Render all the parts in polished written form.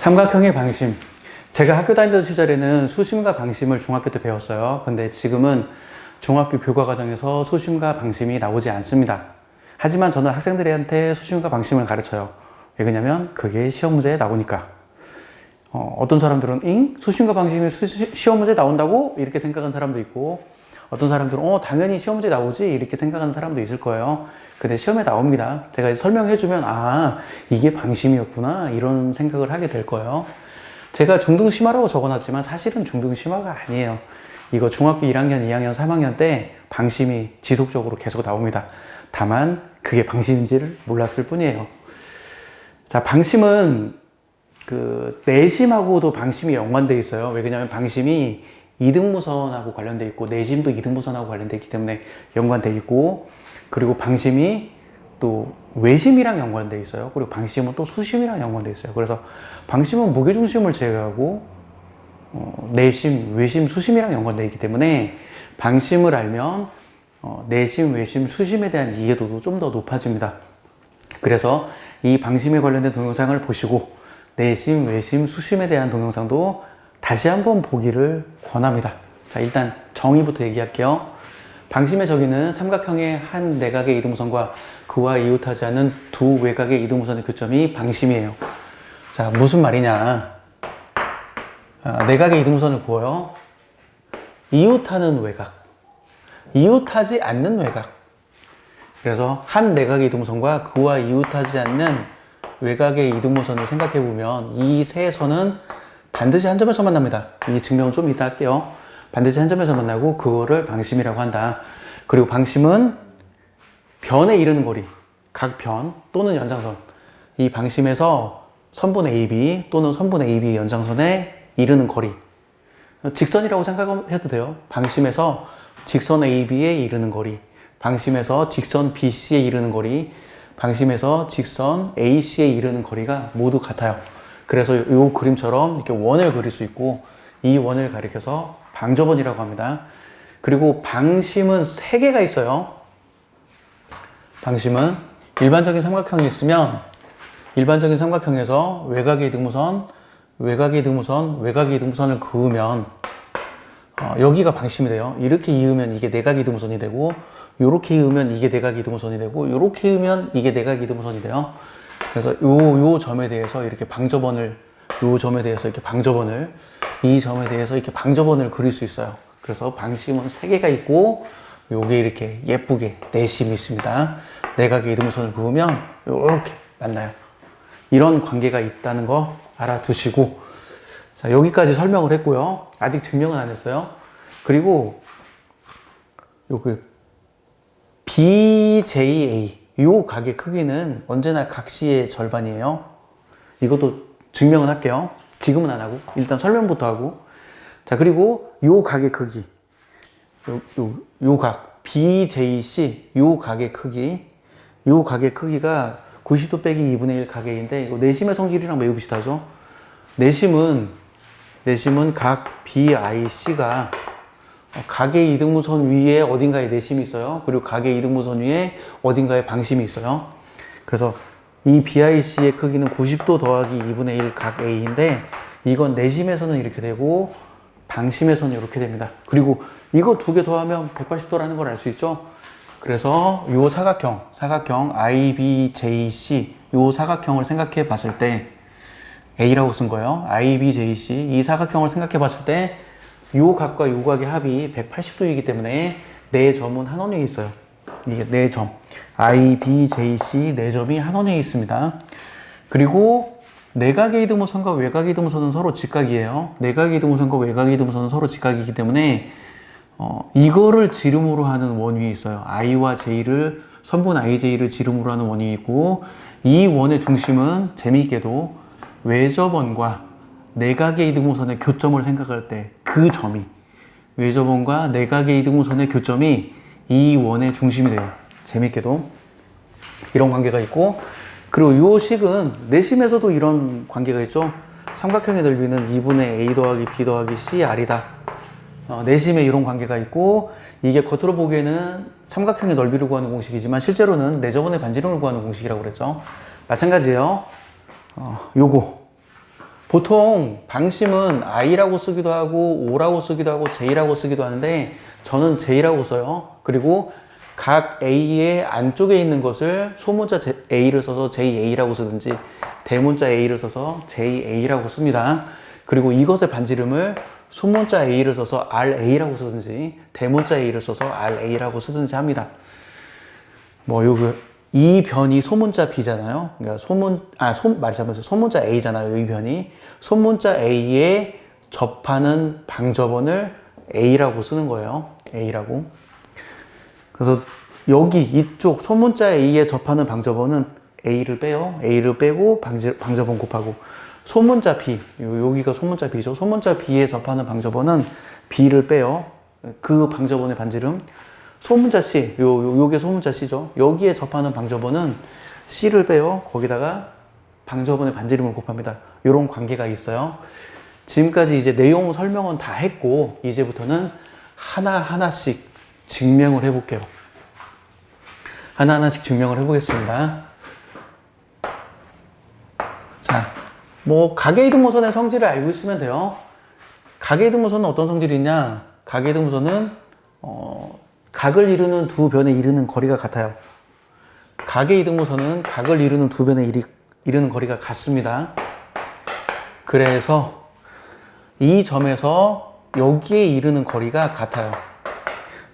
삼각형의 방심. 제가 학교 다니던 시절에는 수심과 방심을 중학교 때 배웠어요. 근데 지금은 중학교 교과과정에서 수심과 방심이 나오지 않습니다. 하지만 저는 학생들한테 수심과 방심을 가르쳐요. 왜 그러냐면 그게 시험 문제에 나오니까. 어떤 사람들은 수심과 방심이 시험 문제에 나온다고? 이렇게 생각하는 사람도 있고, 어떤 사람들은 당연히 시험 문제에 나오지? 이렇게 생각하는 사람도 있을 거예요. 근데 시험에 나옵니다. 제가 설명해주면 이게 방심이었구나 이런 생각을 하게 될 거예요. 제가 중등심화라고 적어놨지만 사실은 중등심화가 아니에요. 이거 중학교 1학년, 2학년, 3학년 때 방심이 지속적으로 계속 나옵니다. 다만 그게 방심인지를 몰랐을 뿐이에요. 자, 방심은 내심하고도 방심이 연관되어 있어요. 왜 그러냐면 방심이 이등무선하고 관련되어 있고 내심도 이등무선하고 관련되어 있기 때문에 연관되어 있고, 그리고 방심이 또 외심이랑 연관되어 있어요. 그리고 방심은 또 수심이랑 연관되어 있어요. 그래서 방심은 무게중심을 제외하고 내심, 외심, 수심이랑 연관되어 있기 때문에 방심을 알면 내심, 외심, 수심에 대한 이해도도 좀 더 높아집니다. 그래서 이 방심에 관련된 동영상을 보시고 내심, 외심, 수심에 대한 동영상도 다시 한번 보기를 권합니다. 자, 일단 정의부터 얘기할게요. 방심의 정의는 삼각형의 한 내각의 이등분선과 그와 이웃하지 않는 두 외곽의 이등분선의 교점이 방심이에요. 자, 무슨 말이냐. 내각의 이등분선을 보여요. 이웃하는 외곽, 이웃하지 않는 외곽. 그래서 한 내각의 이등분선과 그와 이웃하지 않는 외곽의 이등분선을 생각해 보면 이 세 선은 반드시 한 점에서 만납니다. 이 증명은 좀 이따 할게요. 반드시 한 점에서 만나고 그거를 방심이라고 한다. 그리고 방심은 변에 이르는 거리, 각 변 또는 연장선. 이 방심에서 선분 AB 또는 선분 AB 연장선에 이르는 거리. 직선이라고 생각해도 돼요. 방심에서 직선 AB에 이르는 거리, 방심에서 직선 BC에 이르는 거리, 방심에서 직선 AC에 이르는 거리가 모두 같아요. 그래서 이 그림처럼 이렇게 원을 그릴 수 있고, 이 원을 가리켜서 방저번이라고 합니다. 그리고 방심은 3개가 있어요. 방심은 일반적인 삼각형이 있으면 일반적인 삼각형에서 외곽의 이등분선, 외곽의 이등분선, 외곽의 이등분선을 그으면 여기가 방심이 돼요. 이렇게 이으면 이게 내각 이등분선이 되고, 이렇게 이으면 이게 내각 이등분선이 되고, 이렇게 이으면 이게 내각 이등분선이 돼요. 그래서 요 점에 대해서 이렇게 방저번을, 요 점에 대해서 이렇게 방저번을, 이 점에 대해서 이렇게 방저번을 그릴 수 있어요. 그래서 방심은 3개가 있고, 요게 이렇게 예쁘게 내심이 있습니다. 내각의 이등분선을 그으면 요렇게 만나요. 이런 관계가 있다는 거 알아두시고, 자, 여기까지 설명을 했고요. 아직 증명은 안 했어요. 그리고 BJA, 요 각의 크기는 언제나 각시의 절반이에요. 이것도 증명은 할게요. 지금은 안 하고 일단 설명부터 하고. 자, 그리고 요 각의 크기, 요 각 BJC, 요 각의 크기, 요 각의 크기가 90도 빼기 2분의 1 각의인데, 이거 내심의 성질이랑 매우 비슷하죠. 내심은 각 BIC가 각의 이등분선 위에 어딘가에 내심이 있어요. 그리고 각의 이등분선 위에 어딘가에 방심이 있어요. 그래서 이 BIC의 크기는 90도 더하기 2분의 1 각 A인데, 이건 내심에서는 이렇게 되고 방심에서는 이렇게 됩니다. 그리고 이거 2개 더하면 180도라는 걸 알 수 있죠. 그래서 요 사각형 IBJC, 요 사각형을 생각해 봤을 때, A라고 쓴 거예요. IBJC, 이 사각형을 생각해 봤을 때 요 각과 요 각의 합이 180도이기 때문에 네 점은 한 원위에 있어요. 이게 네 점, IBJC 네 점이 한 원위에 있습니다. 그리고 내각의 이등분선과 외곽의 이등분선은 서로 직각이에요. 내각의 이등분선과 외곽의 이등분선은 서로 직각이기 때문에 이거를 지름으로 하는 원이 있어요. I와 J를, 선분 IJ를 지름으로 하는 원이 있고, 이 원의 중심은 재미있게도 외접원과 내각의 이등분선의 교점을 생각할 때 그 점이, 외접원과 내각의 이등분선의 교점이 이 원의 중심이 돼요. 재미있게도 이런 관계가 있고, 그리고 요 식은 내심에서도 이런 관계가 있죠. 삼각형의 넓이는 2분의 A 더하기 B 더하기 CR이다. 내심에 이런 관계가 있고, 이게 겉으로 보기에는 삼각형의 넓이를 구하는 공식이지만 실제로는 내접원의 반지름을 구하는 공식이라고 그랬죠. 마찬가지예요. 요거 보통 방심은 I라고 쓰기도 하고 O라고 쓰기도 하고 J라고 쓰기도 하는데 저는 J라고 써요. 그리고 각 A의 안쪽에 있는 것을 소문자 A를 써서 JA라고 쓰든지 대문자 A를 써서 JA라고 씁니다. 그리고 이것의 반지름을 소문자 A를 써서 RA라고 쓰든지 대문자 A를 써서 RA라고 쓰든지 합니다. 뭐 이 변이 소문자 B잖아요. 그러니까 말이 잘못해서 소문자 A잖아요. 이 변이 소문자 A에 접하는 방접원을 A라고 쓰는 거예요. A라고. 그래서 여기 이쪽 소문자 A에 접하는 방접원은 A를 빼요. A를 빼고 방접원 곱하고 소문자 B, 여기가 소문자 B죠. 소문자 B에 접하는 방접원은 B를 빼요. 그 방접원의 반지름. 소문자 C, 요게 소문자 C죠. 여기에 접하는 방접원은 C를 빼요. 거기다가 방접원의 반지름을 곱합니다. 요런 관계가 있어요. 지금까지 이제 내용 설명은 다 했고 이제부터는 하나하나씩 증명을 해볼게요. 하나하나씩 증명을 해보겠습니다. 자, 뭐 가계이등분선의 성질을 알고 있으면 돼요. 가계이등분선은 어떤 성질이 있냐? 가계이등분선은 각을 이루는 두 변에 이르는 거리가 같아요. 가계이등분선은 각을 이루는 두 변에 이르는 거리가 같습니다. 그래서 이 점에서 여기에 이르는 거리가 같아요.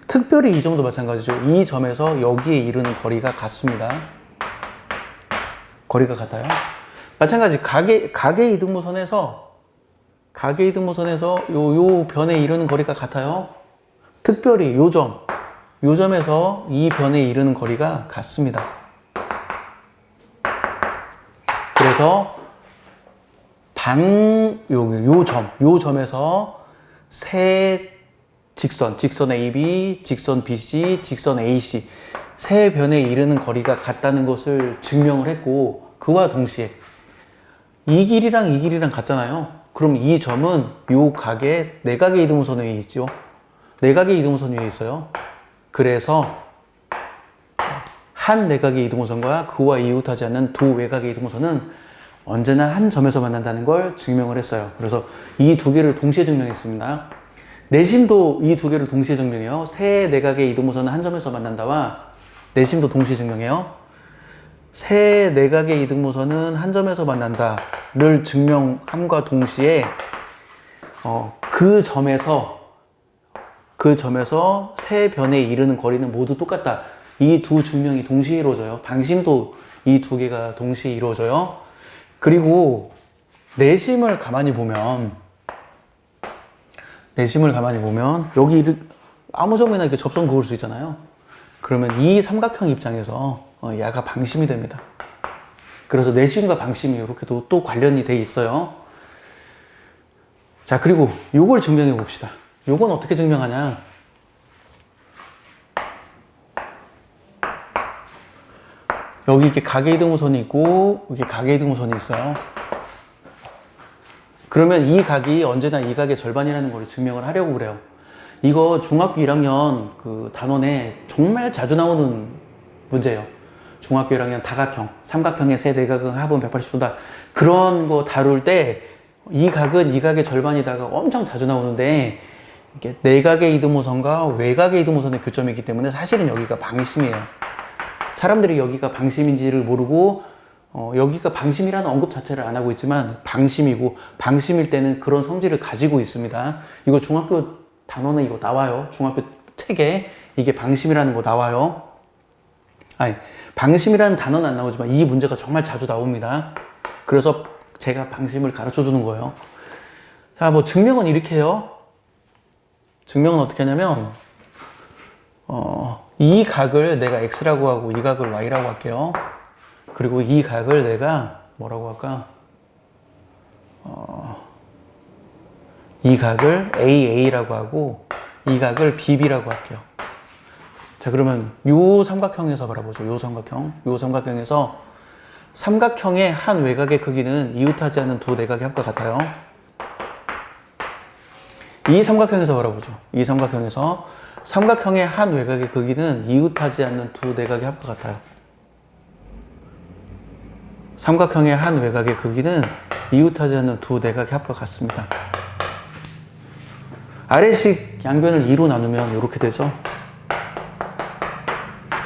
특별히 이 점도 마찬가지죠. 이 점에서 여기에 이르는 거리가 같습니다. 거리가 같아요. 마찬가지 가계이등분선에서 요 변에 이르는 거리가 같아요. 특별히 요 점에서 이 변에 이르는 거리가 같습니다. 그래서 요 점에서 세 직선 AB, 직선 BC, 직선 AC 세 변에 이르는 거리가 같다는 것을 증명을 했고 그와 동시에 이 길이랑 같잖아요. 그럼 이 점은 요 각의 내각의 이등분선 위에 있죠. 내각의 이등분선 위에 있어요. 그래서 한 내각의 이등분선과 그와 이웃하지 않는 두 외곽의 이등분선은 언제나 한 점에서 만난다는 걸 증명을 했어요. 그래서 이 두 개를 동시에 증명했습니다. 내심도 이 두 개를 동시에 증명해요. 세 내각의 이등분선은 한 점에서 만난다와 내심도 동시에 증명해요. 세 내각의 이등분선은 한 점에서 만난다를 증명함과 동시에 그 점에서 세 변에 이르는 거리는 모두 똑같다. 이 두 증명이 동시에 이루어져요. 방심도 이 두 개가 동시에 이루어져요. 그리고 내심을 가만히 보면 여기 아무 점이나 이렇게 접선 그을 수 있잖아요. 그러면 이 삼각형 입장에서 야가 방심이 됩니다. 그래서 내심과 방심이 이렇게 또 관련이 돼 있어요. 자, 그리고 요걸 증명해 봅시다. 요건 어떻게 증명하냐? 여기 이렇게 가계이등분선이 있고 이게 가계이등분선이 있어요. 그러면 이 각이 언제나 이 각의 절반이라는 걸 증명을 하려고 그래요. 이거 중학교 1학년 그 단원에 정말 자주 나오는 문제예요. 중학교 1학년 다각형, 삼각형의 세 내각은 합은 180도다. 그런 거 다룰 때 이 각은 이 각의 절반이다가 엄청 자주 나오는데 이게 내각의 이등분선과 외각의 이등분선의 교점이기 때문에 사실은 여기가 방심이에요. 사람들이 여기가 방심인지를 모르고 여기가 방심이라는 언급 자체를 안 하고 있지만 방심이고 방심일 때는 그런 성질을 가지고 있습니다. 이거 중학교 단원에 이거 나와요. 중학교 책에 이게 방심이라는 거 나와요. 아니, 방심이라는 단어는 안 나오지만 이 문제가 정말 자주 나옵니다. 그래서 제가 방심을 가르쳐 주는 거예요. 자, 뭐 증명은 이렇게 해요. 증명은 어떻게 하냐면 이 각을 내가 X라고 하고 이 각을 Y라고 할게요. 그리고 이 각을 내가 뭐라고 할까? 이 각을 AA라고 하고 이 각을 BB라고 할게요. 자, 그러면 요 삼각형에서 바라보죠. 요 삼각형에서 삼각형의 한 외곽의 크기는 이웃하지 않는 두 내각의 합과 같아요. 이 삼각형에서 바라보죠. 이 삼각형에서 삼각형의 한 외곽의 크기는 이웃하지 않는 두 내각의 합과 같아요. 삼각형의 한 외곽의 크기는 이웃하지 않는 두 내각의 합과 같습니다. 아래식 양변을 2로 나누면 이렇게 되죠.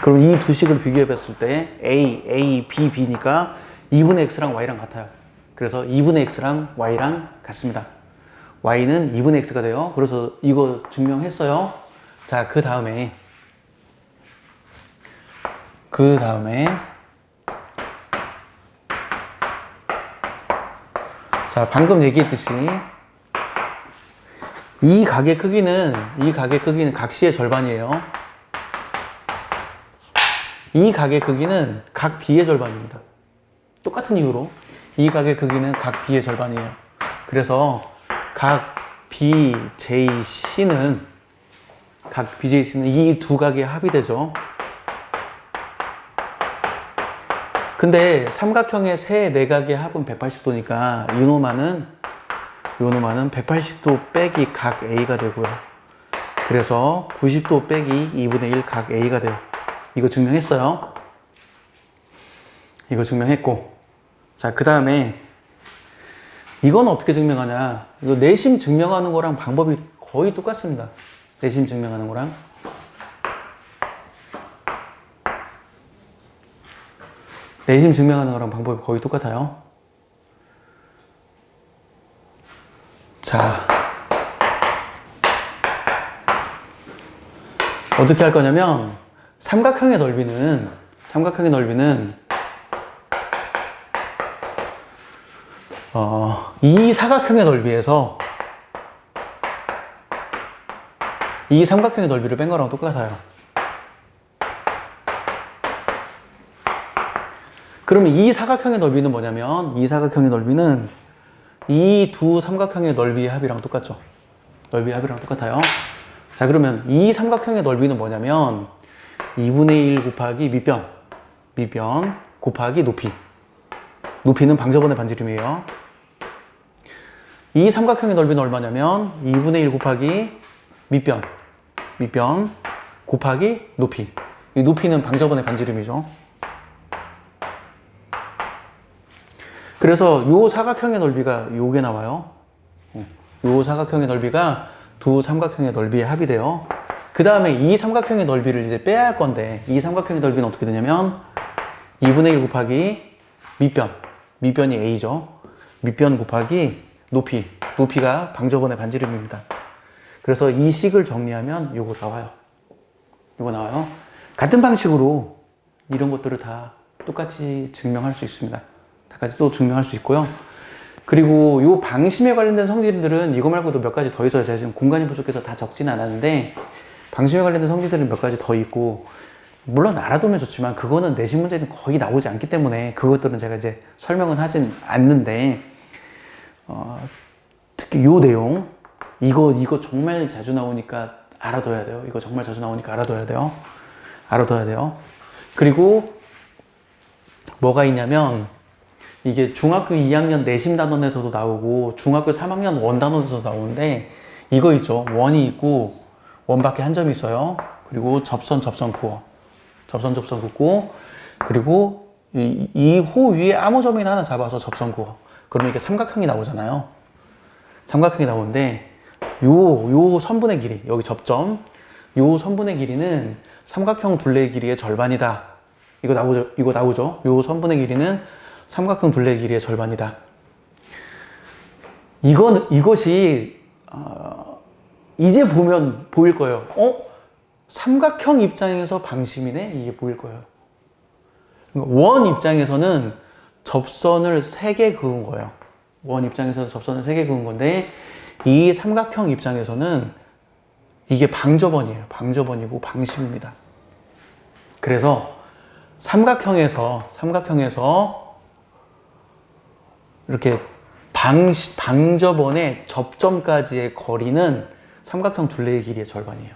그럼 이 두 식을 비교해 봤을 때 A, B, B니까 2분의 X랑 Y랑 같아요. 그래서 2분의 X랑 Y랑 같습니다. Y는 2분의 X가 돼요. 그래서 이거 증명했어요. 자, 그 다음에 자, 방금 얘기했듯이 이 각의 크기는 각시의 절반이에요. 이 각의 크기는 각 B의 절반입니다. 똑같은 이유로 이 각의 크기는 각 B의 절반이에요. 그래서 각 BJC는 이 두 각의 합이 되죠. 근데 삼각형의 세 내각의 합은 180도니까 요노마는 180도 빼기 각 A가 되고요. 그래서 90도 빼기 2분의 1 각 A가 돼요. 이거 증명했어요. 이거 증명했고, 자, 그 다음에 이건 어떻게 증명하냐. 이거 내심 증명하는 거랑 방법이 거의 똑같습니다. 내심 증명하는 거랑. 내심 증명하는 거랑 방법이 거의 똑같아요. 자, 어떻게 할 거냐면 삼각형의 넓이는 이 사각형의 넓이에서 이 삼각형의 넓이를 뺀 거랑 똑같아요. 그러면 이 사각형의 넓이는 뭐냐면 이 사각형의 넓이는 이 두 삼각형의 넓이의 합이랑 똑같죠. 넓이의 합이랑 똑같아요. 자, 그러면 이 삼각형의 넓이는 뭐냐면 2분의 1 곱하기 밑변 곱하기 높이는 방저번의 반지름이에요. 이 삼각형의 넓이는 얼마냐면 2분의 1 곱하기 밑변 곱하기 높이. 이 높이는 방저번의 반지름이죠. 그래서 요 사각형의 넓이가 요게 나와요. 요 사각형의 넓이가 두 삼각형의 넓이의 합이 돼요. 그 다음에 이 삼각형의 넓이를 이제 빼야 할 건데, 이 삼각형의 넓이는 어떻게 되냐면 2분의 1 곱하기 밑변이 A죠. 밑변 곱하기 높이가 방저번의 반지름입니다. 그래서 이 식을 정리하면 요거 나와요. 같은 방식으로 이런 것들을 다 똑같이 증명할 수 있습니다. 다같이 또 증명할 수 있고요. 그리고 요 방심에 관련된 성질들은 이거 말고도 몇 가지 더 있어요. 제가 지금 공간이 부족해서 다 적지는 않았는데, 방심에 관련된 성질들은 몇 가지 더 있고, 물론 알아두면 좋지만 그거는 내신 문제는 거의 나오지 않기 때문에 그것들은 제가 이제 설명은 하진 않는데, 특히 요 내용, 이거 정말 자주 나오니까 알아둬야 돼요. 이거 정말 자주 나오니까 알아둬야 돼요. 그리고 뭐가 있냐면, 이게 중학교 2학년 내심 단원에서도 나오고 중학교 3학년 원 단원에서도 나오는데, 이거 있죠. 원이 있고 원밖에 한 점이 있어요. 그리고 접선 긋고, 그리고 이 호 위에 아무 점이나 하나 잡아서 접선 그어. 그러면 이게 삼각형이 나오잖아요. 삼각형이 나오는데 요 선분의 길이, 여기 접점, 요 선분의 길이는 삼각형 둘레의 길이의 절반이다. 이거 나오죠. 요 선분의 길이는 삼각형 둘레의 길이의 절반이다. 이것이 이제 보면 보일 거예요. 삼각형 입장에서 방심이네? 이게 보일 거예요. 원 입장에서는 접선을 3개 그은 거예요. 원 입장에서는 접선을 3개 그은 건데, 이 삼각형 입장에서는 이게 방저번이에요. 방저번이고 방심입니다. 그래서 삼각형에서 이렇게 방저번의 접점까지의 거리는 삼각형 둘레의 길이의 절반이에요.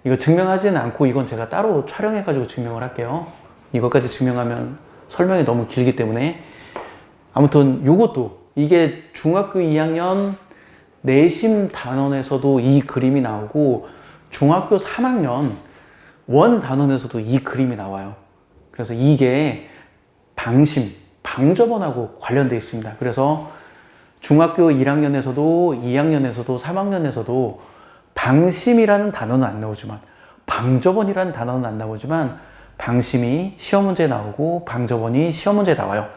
이거 증명하지는 않고 이건 제가 따로 촬영해가지고 증명을 할게요. 이것까지 증명하면 설명이 너무 길기 때문에. 아무튼 요것도, 이게 중학교 2학년 내심 단원에서도 이 그림이 나오고 중학교 3학년 원 단원에서도 이 그림이 나와요. 그래서 이게 방접원하고 관련되어 있습니다. 그래서 중학교 1학년에서도 2학년에서도 3학년에서도 방심이라는 단어는 안 나오지만 방접원이라는 단어는 안 나오지만 방심이 시험 문제에 나오고 방접원이 시험 문제에 나와요.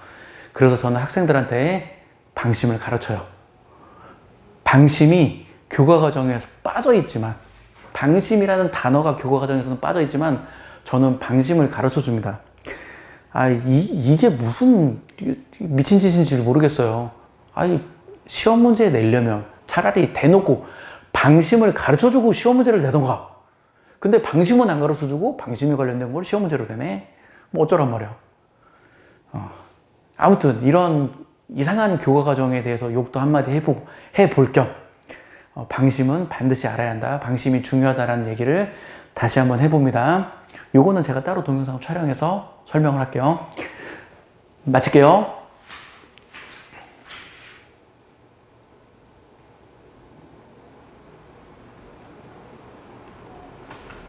그래서 저는 학생들한테 방심을 가르쳐요. 방심이 교과 과정에서 빠져 있지만 방심이라는 단어가 교과 과정에서는 빠져 있지만 저는 방심을 가르쳐 줍니다. 이게 무슨 미친 짓인지 모르겠어요. 시험 문제 내려면 차라리 대놓고 방심을 가르쳐 주고 시험 문제를 내던가. 근데 방심은 안 가르쳐 주고 방심에 관련된 걸 시험 문제로 내네? 뭐 어쩌란 말이야. 아무튼 이런 이상한 교과 과정에 대해서 욕도 한마디 해볼 겸 방심은 반드시 알아야 한다. 방심이 중요하다라는 얘기를 다시 한번 해봅니다. 요거는 제가 따로 동영상 촬영해서 설명을 할게요. 마칠게요.